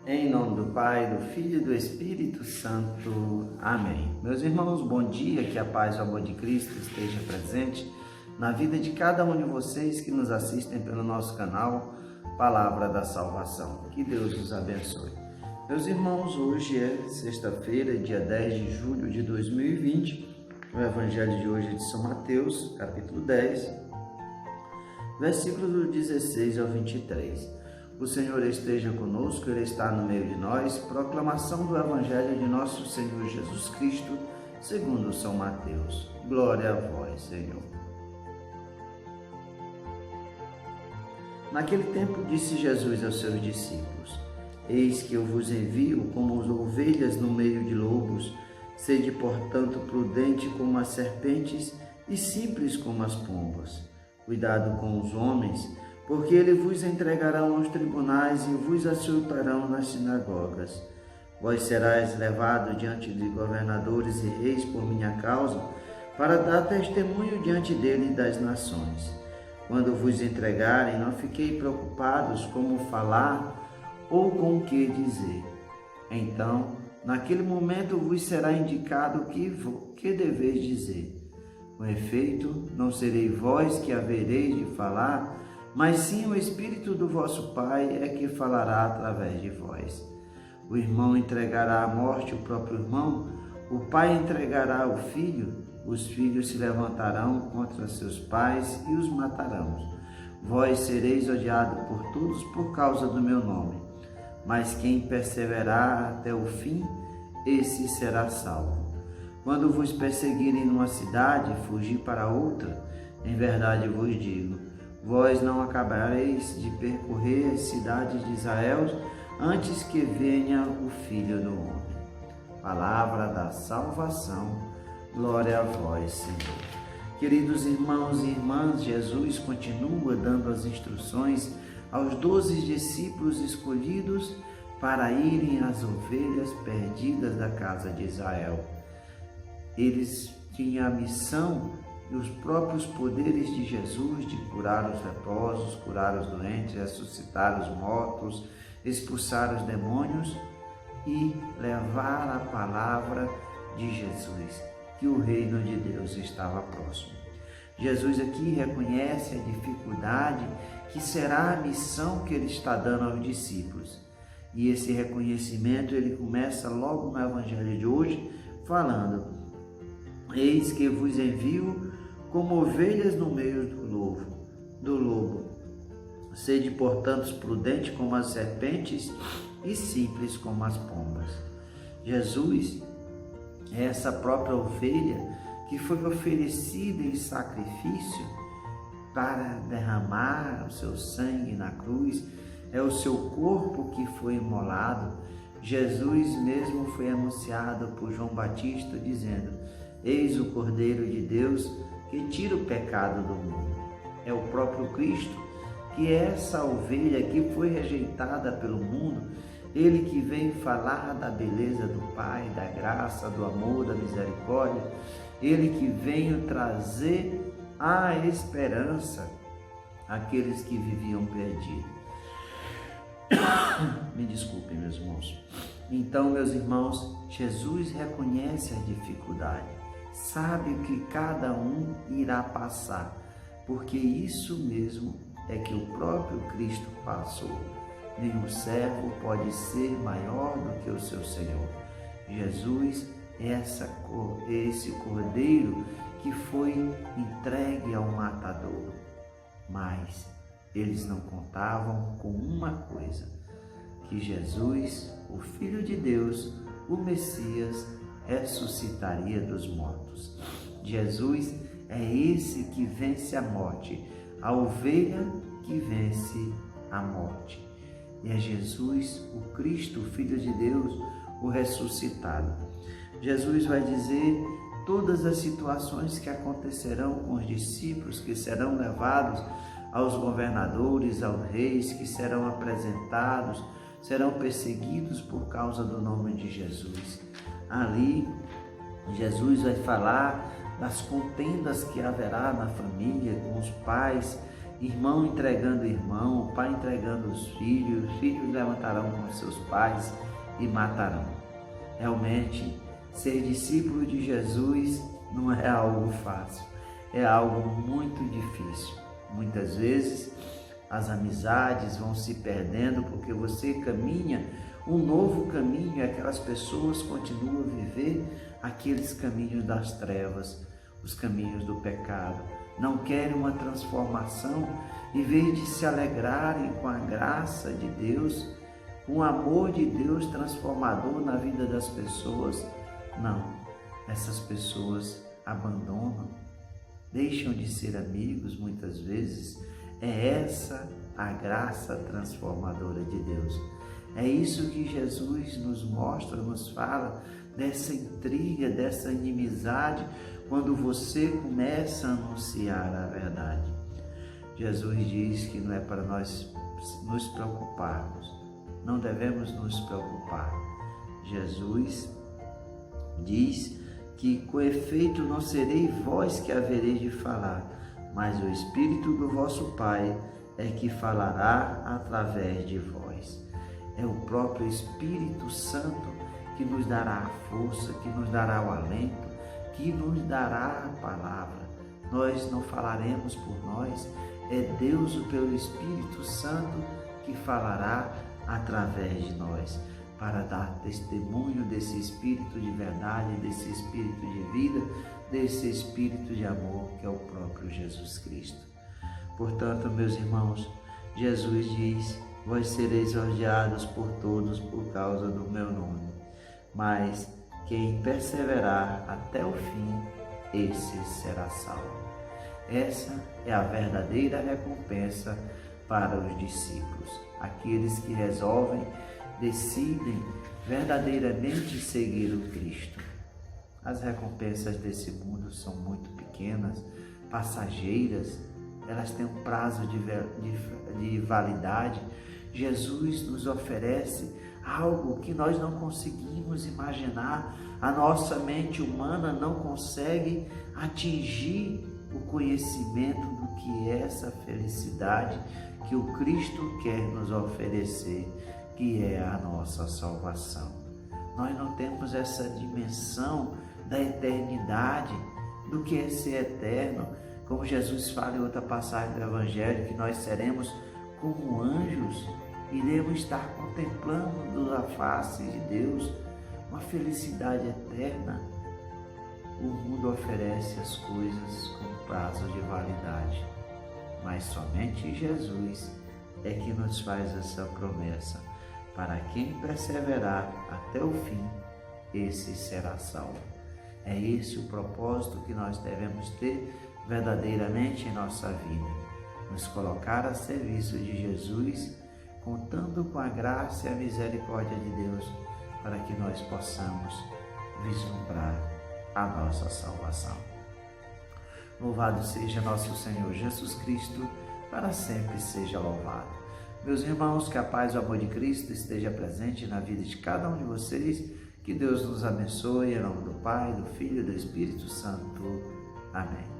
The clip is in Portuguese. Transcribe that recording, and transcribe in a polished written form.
Em nome do Pai, do Filho e do Espírito Santo. Amém. Meus irmãos, bom dia, que a paz e o amor de Cristo esteja presente na vida de cada um de vocês que nos assistem pelo nosso canal Palavra da Salvação. Que Deus os abençoe. Meus irmãos, hoje é sexta-feira, dia 10 de julho de 2020. O Evangelho de hoje é de São Mateus, capítulo 10, versículos do 16 ao 23. O Senhor esteja conosco, Ele está no meio de nós. Proclamação do Evangelho de nosso Senhor Jesus Cristo, segundo São Mateus. Glória a vós, Senhor. Naquele tempo disse Jesus aos seus discípulos: Eis que eu vos envio como as ovelhas no meio de lobos. Sede, portanto, prudente como as serpentes e simples como as pombas. Cuidado com os homens, porque eles vos entregarão aos tribunais e vos açoitarão nas sinagogas. Vós serás levado diante de governadores e reis por minha causa, para dar testemunho diante dele e das nações. Quando vos entregarem, não fiquei preocupados como falar ou com o que dizer. Então, naquele momento vos será indicado o que deveis dizer. Com efeito, não serei vós que havereis de falar, mas sim o Espírito do vosso Pai é que falará através de vós. O irmão entregará à morte o próprio irmão, o pai entregará o filho, os filhos se levantarão contra seus pais e os matarão. Vós sereis odiados por todos por causa do meu nome, mas quem perseverar até o fim, esse será salvo. Quando vos perseguirem numa cidade, fugi para outra. Em verdade vos digo, vós não acabareis de percorrer as cidades de Israel antes que venha o Filho do Homem. Palavra da salvação, glória a vós, Senhor. Queridos irmãos e irmãs, Jesus continua dando as instruções aos 12 discípulos escolhidos para irem às ovelhas perdidas da casa de Israel. Eles tinham a missão e os próprios poderes de Jesus de curar os leprosos, curar os doentes, ressuscitar os mortos, expulsar os demônios e levar a palavra de Jesus, que o reino de Deus estava próximo. Jesus aqui reconhece a dificuldade que será a missão que ele está dando aos discípulos. E esse reconhecimento ele começa logo no Evangelho de hoje, falando: Eis que vos envio como ovelhas no meio do lobo. Sede, portanto, prudente como as serpentes e simples como as pombas. Jesus é essa própria ovelha que foi oferecida em sacrifício para derramar o seu sangue na cruz. É o seu corpo que foi imolado. Jesus mesmo foi anunciado por João Batista dizendo: Eis o Cordeiro de Deus que tira o pecado do mundo. É o próprio Cristo, que é essa ovelha que foi rejeitada pelo mundo, ele que vem falar da beleza do Pai, da graça, do amor, da misericórdia, ele que veio trazer a esperança àqueles que viviam perdidos. Me desculpem, meus irmãos. Então, meus irmãos, Jesus reconhece a dificuldade, sabe o que cada um irá passar, porque isso mesmo é que o próprio Cristo passou. Nenhum servo pode ser maior do que o seu Senhor. Jesus é esse cordeiro que foi entregue ao matador. Mas eles não contavam com uma coisa: que Jesus, o Filho de Deus, o Messias, ressuscitaria dos mortos. Jesus é esse que vence a morte, a ovelha que vence a morte. E é Jesus, o Cristo, o Filho de Deus, o ressuscitado. Jesus vai dizer todas as situações que acontecerão com os discípulos, que serão levados aos governadores, aos reis, que serão apresentados, serão perseguidos por causa do nome de Jesus. Ali, Jesus vai falar das contendas que haverá na família, com os pais irmão entregando irmão, pai entregando os filhos levantarão com seus pais e matarão. Realmente, ser discípulo de Jesus não é algo fácil, é algo muito difícil. Muitas vezes as amizades vão se perdendo porque você caminha um novo caminho e aquelas pessoas continuam a viver aqueles caminhos das trevas, os caminhos do pecado. Não querem uma transformação, em vez de se alegrarem com a graça de Deus, com o amor de Deus transformador na vida das pessoas. Não, essas pessoas abandonam, deixam de ser amigos muitas vezes. É essa a graça transformadora de Deus. É isso que Jesus nos mostra, nos fala dessa intriga, dessa inimizade, quando você começa a anunciar a verdade. Jesus diz que não é para nós nos preocuparmos, não devemos nos preocupar. Jesus diz que com efeito não serei vós que havereis de falar, mas o Espírito do vosso Pai é que falará através de vós. É o próprio Espírito Santo que nos dará a força, que nos dará o alento, que nos dará a palavra. Nós não falaremos por nós, é Deus, pelo Espírito Santo, que falará através de nós, para dar testemunho desse Espírito de verdade, desse Espírito de vida, desse Espírito de amor que é o próprio Jesus Cristo. Portanto, meus irmãos, Jesus diz: vós sereis odiados por todos por causa do meu nome, mas quem perseverar até o fim, esse será salvo. Essa é a verdadeira recompensa para os discípulos, aqueles que resolvem, decidem verdadeiramente seguir o Cristo. As recompensas desse mundo são muito pequenas, passageiras, elas têm um prazo de validade. Jesus nos oferece algo que nós não conseguimos imaginar, a nossa mente humana não consegue atingir o conhecimento do que é essa felicidade que o Cristo quer nos oferecer, que é a nossa salvação. Nós não temos essa dimensão da eternidade, do que é ser eterno, como Jesus fala em outra passagem do Evangelho, que nós seremos como anjos, iremos estar contemplando a face de Deus, uma felicidade eterna. O mundo oferece as coisas com prazo de validade, mas somente Jesus é que nos faz essa promessa: para quem perseverar até o fim, esse será salvo. É esse o propósito que nós devemos ter verdadeiramente em nossa vida, nos colocar a serviço de Jesus, contando com a graça e a misericórdia de Deus, para que nós possamos vislumbrar a nossa salvação. Louvado seja nosso Senhor Jesus Cristo, para sempre seja louvado. Meus irmãos, que a paz e o amor de Cristo esteja presente na vida de cada um de vocês, que Deus nos abençoe, em nome do Pai, do Filho e do Espírito Santo. Amém.